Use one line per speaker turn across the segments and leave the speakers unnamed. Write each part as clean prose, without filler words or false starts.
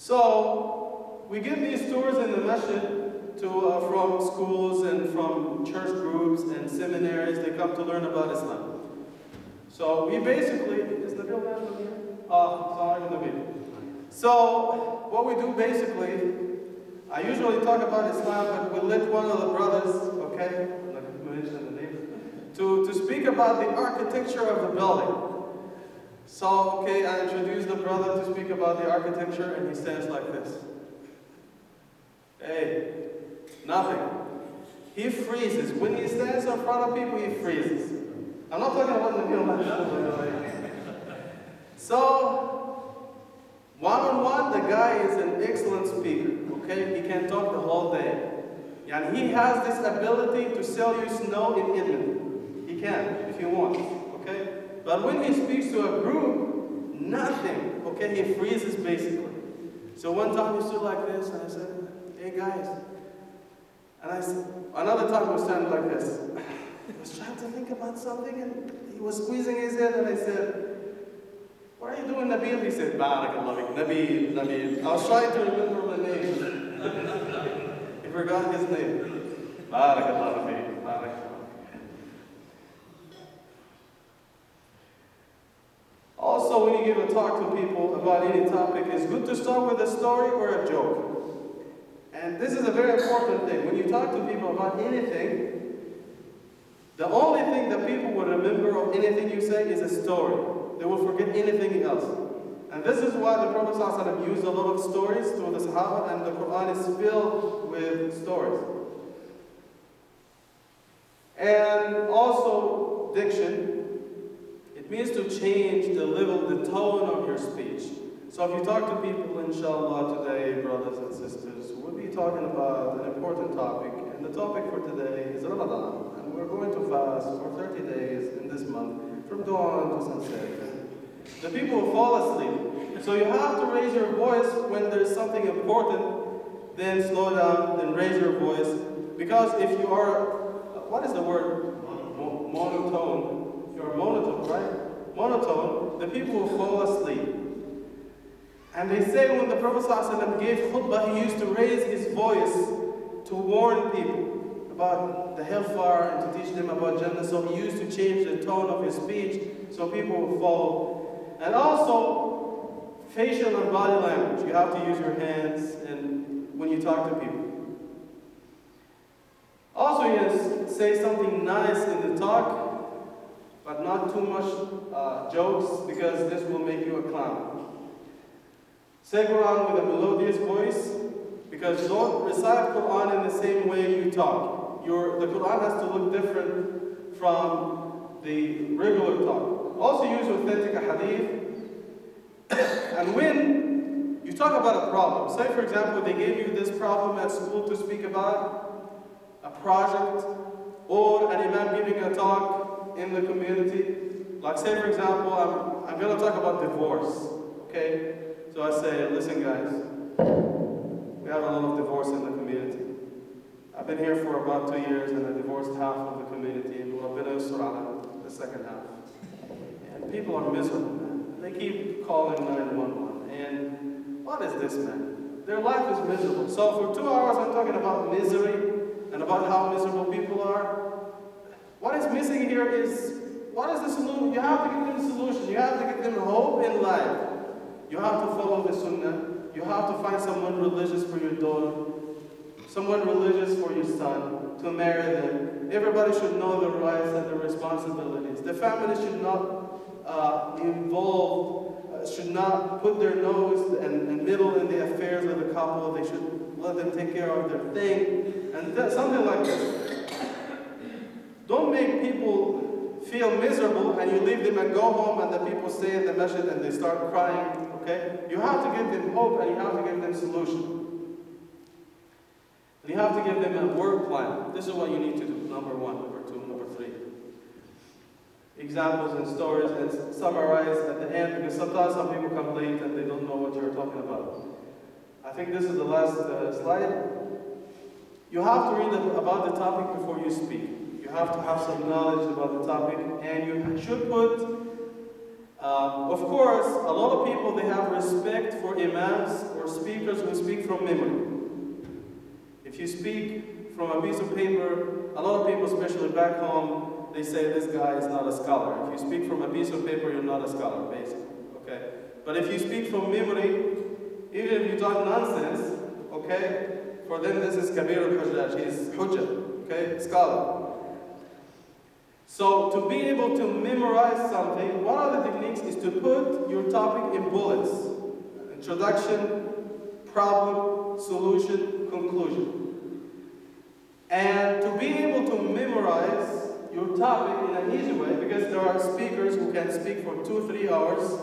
So we give these tours in the masjid from schools and from church groups and seminaries. They come to learn about Islam. So we basically, is Nabil National here? Sorry, Nabil. So what we do basically, I usually talk about Islam, but we let one of the brothers, okay, I'm not going to mention the name, to speak about the architecture of the building. So, okay, I introduce the brother to speak about the architecture, and he stands like this. Hey, nothing. He freezes. When he stands in front of people, he freezes. I'm not talking about the meal. So, one-on-one, the guy is an excellent speaker. Okay, he can talk the whole day. And he has this ability to sell you snow in Italy. He can, if he wants. Okay? But when he speaks to a group, nothing. Okay, he freezes basically. So one time he stood like this, and I said, hey guys. And I said, another time he was standing like this. He was trying to think about something, and he was squeezing his head, and I said, what are you doing, Nabil? He said, Barakallah, Nabil. I was trying to remember the name. He forgot his name. Barakallah, Nabil. Barakallah. Also, when you give a talk to people about any topic, it's good to start with a story or a joke. And this is a very important thing. When you talk to people about anything, the only thing that people will remember of anything you say is a story. They will forget anything else. And this is why the Prophet ﷺ used a lot of stories to the Sahaba, and the Quran is filled with stories. And also, diction. It means to change the level, the tone of your speech. So if you talk to people, inshallah, today, brothers and sisters, we'll be talking about an important topic. And the topic for today is Ramadan. And we're going to fast for 30 days in this month, from dawn to sunset. The people will fall asleep. So you have to raise your voice when there's something important, then slow down, then raise your voice. Because if you are, what is the word? Monotone. If you're monotone, right? Monotone, the people will fall asleep. And they say when the Prophet ﷺ gave khutbah, he used to raise his voice to warn people about the hellfire and to teach them about Jannah. So he used to change the tone of his speech so people would follow. And also, facial and body language. You have to use your hands and when you talk to people. Also, you can say something nice in the talk, but not too much jokes, because this will make you a clown. Say Quran with a melodious voice, because don't recite Quran in the same way you talk. The Quran has to look different from the regular talk. Also use authentic hadith. And when you talk about a problem, say for example they gave you this problem at school to speak about, a project, or an imam giving a talk in the community. Like say for example, I'm going to talk about divorce, okay? So I say, listen guys, we have a lot of divorce in the community. I've been here for about 2 years and I divorced half of the community, and I've been the second half. And people are miserable, man. They keep calling 911. And what is this, man? Their life is miserable. So for 2 hours I'm talking about misery and about how miserable people are. What is missing here is, what is the solution? You have to give them a solution. You have to give them hope in life. You have to follow the sunnah. You have to find someone religious for your daughter, someone religious for your son, to marry them. Everybody should know the rights and the responsibilities. The family should not be involved, should not put their nose and middle in the affairs of the couple. They should let them take care of their thing, and something like this. Don't make people feel miserable and you leave them and go home and the people stay in the masjid and they start crying, okay? You have to give them hope and you have to give them solution. And you have to give them a work plan. This is what you need to do, number 1, number 2, number 3. Examples and stories and summarize at the end, because sometimes some people come late and they don't know what you're talking about. I think this is the last slide. You have to read about the topic before you speak. You have to have some knowledge about the topic, and you should put Of course, a lot of people, they have respect for imams or speakers who speak from memory. If you speak from a piece of paper, a lot of people, especially back home, they say this guy is not a scholar. If you speak from a piece of paper, you're not a scholar, basically. Okay? But if you speak from memory, even if you talk nonsense, okay, for them this is Kabir al-Hujjaj, he's Hujjah, okay, scholar. So to be able to memorize something, one of the techniques is to put your topic in bullets. Introduction, problem, solution, conclusion. And to be able to memorize your topic in an easy way, because there are speakers who can speak for 2-3 hours.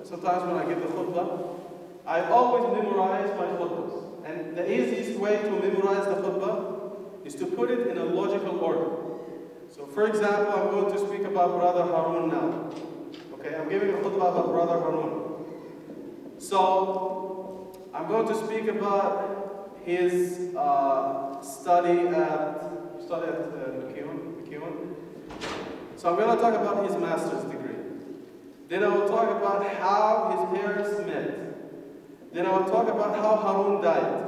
Sometimes when I give the khutbah, I always memorize my khutbahs. And the easiest way to memorize the khutbah is to put it in a logical order. So for example, I'm going to speak about Brother Harun now. Okay, I'm giving a khutbah about Brother Harun. So I'm going to speak about his study at McEwen. So I'm going to talk about his master's degree. Then I will talk about how his parents met. Then I will talk about how Harun died.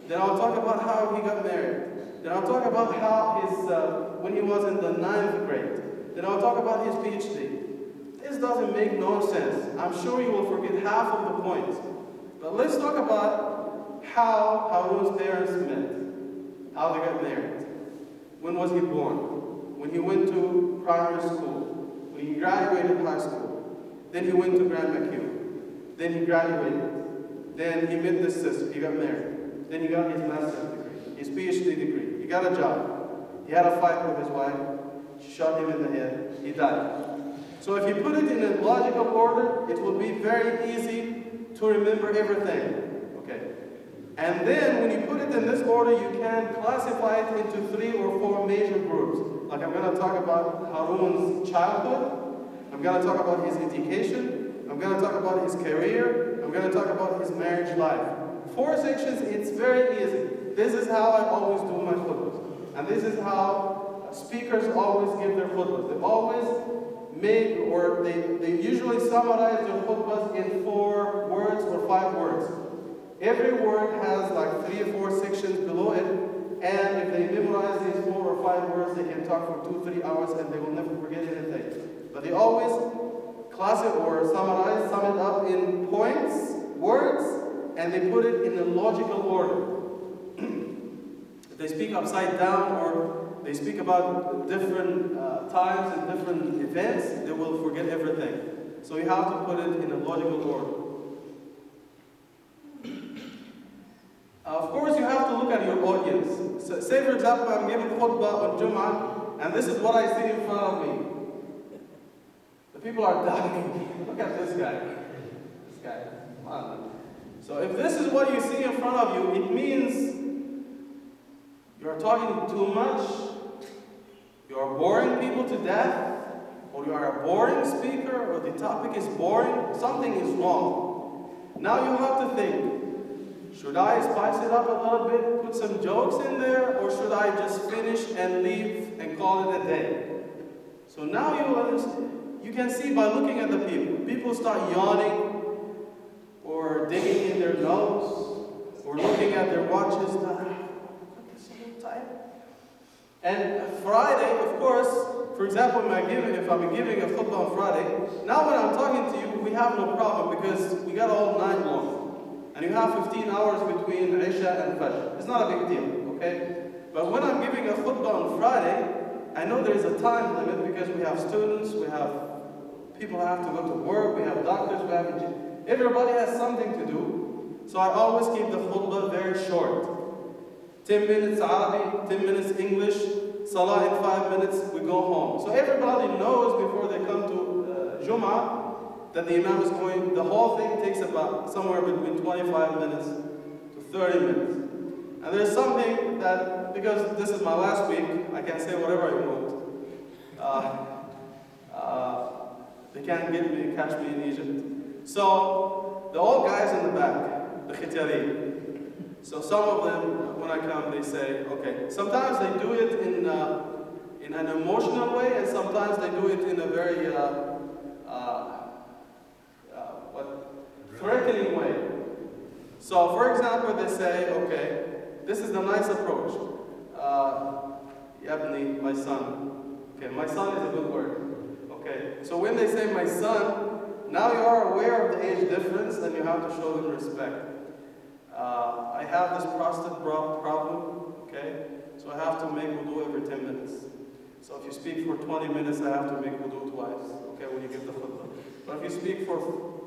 Then I will talk about how he got married. Then I'll talk about how his, when he was in the 9th grade. Then I'll talk about his PhD. This doesn't make no sense. I'm sure you will forget half of the points. But let's talk about how Harun's parents met, how they got married. When was he born? When he went to primary school. When he graduated high school. Then he went to Grand McEwen. Then he graduated. Then he met this sister. He got married. Then he got his master's degree, his PhD degree. He got a job. He had a fight with his wife. She shot him in the head. He died. So if you put it in a logical order, it will be very easy to remember everything. Okay. And then when you put it in this order, you can classify it into 3 or 4 major groups. Like I'm going to talk about Harun's childhood. I'm going to talk about his education. I'm going to talk about his career. I'm going to talk about his marriage life. 4 sections, it's very easy. This is how I always do my khutbahs. And this is how speakers always give their khutbahs. They always make, or they usually summarize their khutbahs in 4 words or 5 words. Every word has like 3 or 4 sections below it. And if they memorize these 4 or 5 words, they can talk for 2-3 hours and they will never forget anything. But they always class it or summarize, sum it up in points, words, and they put it in a logical order. If they speak upside down or they speak about different times and different events, they will forget everything. So you have to put it in a logical order. Of course, you have to look at your audience. So, say, for example, I'm giving khutbah on Jum'ah, and this is what I see in front of me. The people are dying. Look at this guy. This guy. Come on. So if this is what you see in front of you, it means you're talking too much, you're boring people to death, or you are a boring speaker, or the topic is boring, something is wrong. Now you have to think, should I spice it up a little bit, put some jokes in there, or should I just finish and leave and call it a day? So now you understand. You can see by looking at the people. People start yawning, or digging in their nose, or looking at their watches. And Friday, of course, for example, if I'm giving a khutbah on Friday, now when I'm talking to you, we have no problem because we got all night long. And you have 15 hours between Isha and Fajr. It's not a big deal, okay? But when I'm giving a khutbah on Friday, I know there is a time limit because we have students, we have people who have to go to work, we have doctors, we have everybody has something to do. So I always keep the khutbah very short. 10 minutes Arabic, 10 minutes English, Salah in 5 minutes, we go home. So everybody knows before they come to Jum'ah that the Imam is going, the whole thing takes about somewhere between 25 minutes to 30 minutes. And there's something that, because this is my last week, I can say whatever I want. They can't catch me in Egypt. So, the old guys in the back, the khitari. So some of them, when I come, they say, okay. Sometimes they do it in an emotional way, and sometimes they do it in a very So, for example, they say, okay, this is the nice approach. Yabni, my son. Okay, my son is a good word. Okay, so when they say my son, now you are aware of the age difference and you have to show them respect. I have this prostate problem, okay? So I have to make wudu every 10 minutes. So if you speak for 20 minutes, I have to make wudu twice, okay, when you give the khutbah. But if you speak for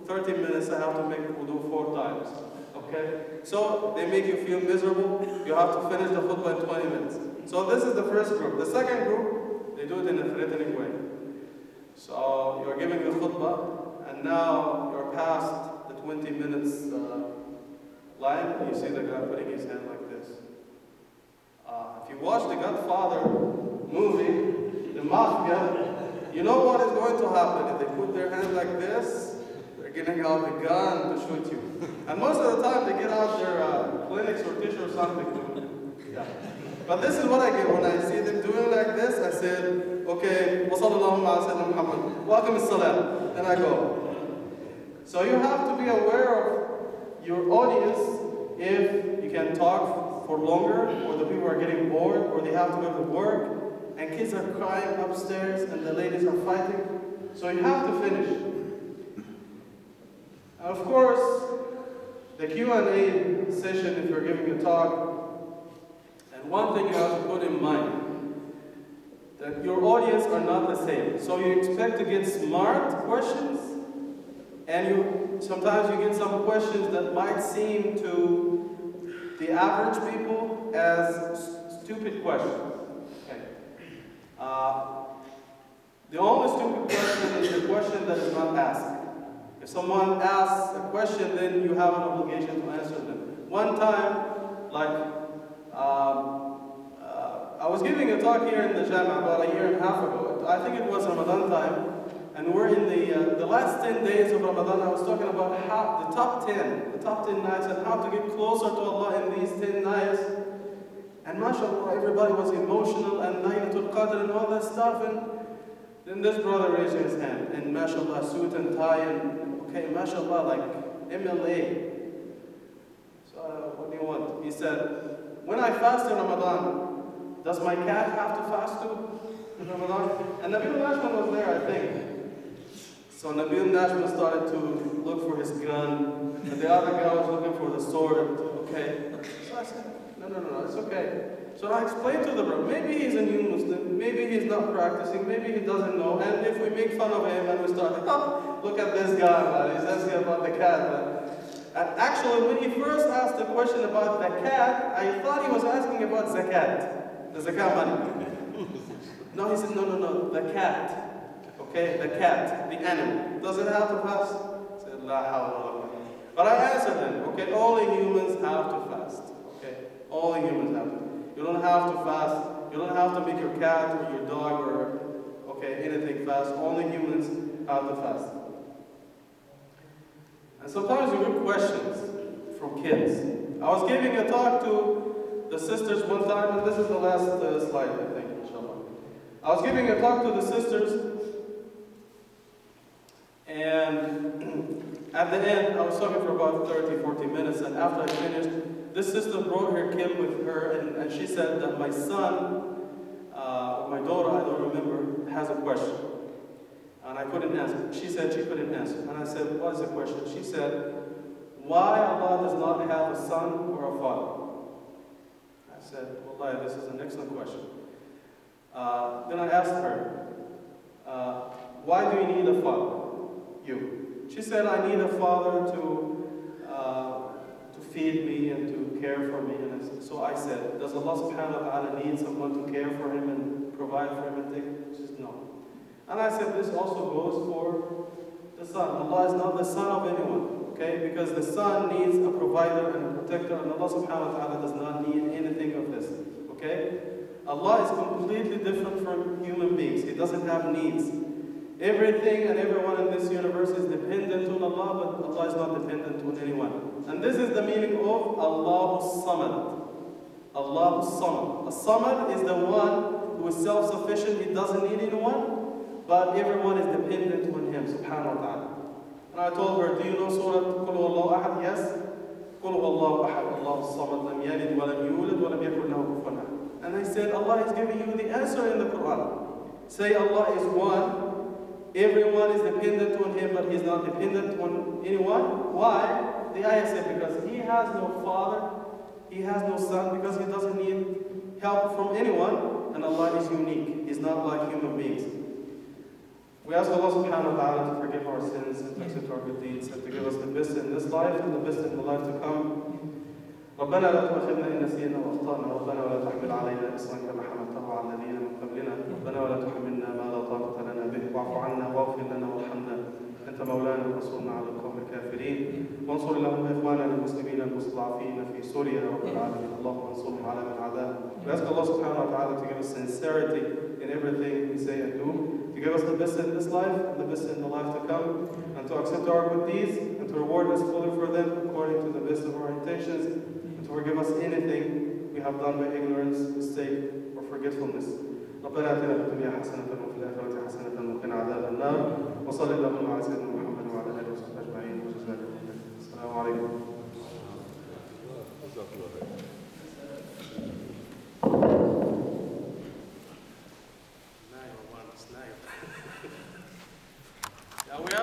30 minutes, I have to make wudu 4 times, okay? So they make you feel miserable. You have to finish the khutbah in 20 minutes. So this is the first group. The second group, they do it in a threatening way. So you're giving the khutbah, and now you're past the 20 minutes line, and you see the guy putting his hand like this. If you watch the Godfather movie, the Mafia, you know what is going to happen. If they put their hand like this, they're getting out the gun to shoot you. And most of the time, they get out their clinics or tissue or something. Yeah. But this is what I get when I see them doing like this. I said, okay, wa sallallahu ala sayyidina Muhammad, welcome as-salam. Then I go. So you have to be aware of your audience if you can talk for longer, or the people are getting bored, or they have to go to work, and kids are crying upstairs, and the ladies are fighting. So you have to finish. And of course, the Q&A session, if you're giving a talk, and one thing you have to put in mind, that your audience are not the same. So you expect to get smart questions, and sometimes you get some questions that might seem to the average people as stupid questions. Okay. The only stupid question is the question that is not asked. If someone asks a question, then you have an obligation to answer them. One time, I was giving a talk here in the Jama about a year and a half ago. I think it was Ramadan time, and we're in the last 10 days of Ramadan. I was talking about how the top 10 nights, and how to get closer to Allah in these 10 nights. And mashallah, everybody was emotional, and Laylatul Qadr and all that stuff. And then this brother raised his hand, and mashallah, suit and tie, and okay, mashallah, like MLA. So what do you want? He said, when I fast in Ramadan, does my cat have to fast too in Ramadan? And Nabil Nashman was there, I think. So Nabil Nashman started to look for his gun, and the other guy was looking for the sword. Okay. So I said, no, it's okay. So I explained to the brother, maybe he's a new Muslim, maybe he's not practicing, maybe he doesn't know, and if we make fun of him and we start, oh, look at this guy, man, he's asking about the cat, man. And actually, when he first asked the question about the cat, I thought he was asking about zakat, the zakat money. No, he said, no, the cat. Okay, the cat, the animal. Does it have to fast? I said, la hawla wa la quwwata. But I answered him, okay, only humans have to fast. Okay, only humans have to. You don't have to fast. You don't have to make your cat or your dog or, okay, anything fast. Only humans have to fast. And sometimes you get questions from kids. I was giving a talk to the sisters one time, and this is the last slide, I think, inshallah. I was giving a talk to the sisters, and at the end, I was talking for about 30, 40 minutes, and after I finished, this sister brought her kid with her, and she said that my son, or my daughter, I don't remember, has a question. And I couldn't answer. She said she couldn't answer. And I said, what is the question? She said, why Allah does not have a son or a father? I said, wallahi, this is an excellent question. Then I asked her, why do you need a father? You. She said, I need a father to feed me and to care for me. And so I said, does Allah subhanahu wa ta'ala need someone to care for him and provide for him and take? She said, no. And I said, this also goes for the son. Allah is not the son of anyone, okay? Because the son needs a provider and a protector, and Allah subhanahu wa ta'ala does not need anything of this, okay? Allah is completely different from human beings. He doesn't have needs. Everything and everyone in this universe is dependent on Allah, but Allah is not dependent on anyone. And this is the meaning of Allahu Samad. Allahu Samad. A-Samad is the one who is self-sufficient. He doesn't need anyone. But everyone is dependent on him, subhanahu wa ta'ala. And I told her, do you know Surah Qul Huwallahu Ahad? Yes. قُلْ هُوَ اللَّهُ أَحَدٌ اللَّهُ الصَّمَدُ لَمْ يَلِدْ وَلَمْ يُولَدْ وَلَمْ يَكُنْ لَهُ كُفُوًا أَحَدٌ. And I said, Allah is giving you the answer in the Quran. Say Allah is one. Everyone is dependent on Him, but He's not dependent on anyone. Why? The ayah said, because He has no father, He has no son, because He doesn't need help from anyone, and Allah is unique. He's not like human beings. We ask Allah subhanahu wa ta'ala to forgive our sins and to accept our good deeds and to give us the best in this life and the best in the life to come. ربنا لا تؤاخذنا إن نسينا وأخطأنا ربنا ولا تحمل علينا إصرا كما حملته على الذين من قبلنا ربنا ولا تحملنا ما لا طاقة لنا به واعف عنا واغفر لنا وارحمنا أنت مولانا وانصرنا على القوم الكافرين وانصر اللهم إخواننا المسلمين المستضعفين في سوريا رب العالمين اللهم انصرهم على من عاداهم. We ask Allah subhanahu wa ta'ala to give us sincerity in everything we say and do, to give us the best in this life and the best in the life to come, and to accept our good deeds and to reward us fully for them according to the best of our intentions, and to forgive us anything we have done by ignorance, mistake, or forgetfulness. ربنا آتنا في الدنيا حسنة وفي الآخرة حسنة وقنا عذاب النار وصلى اللهم على سيدنا محمد وعلى آله وصحبه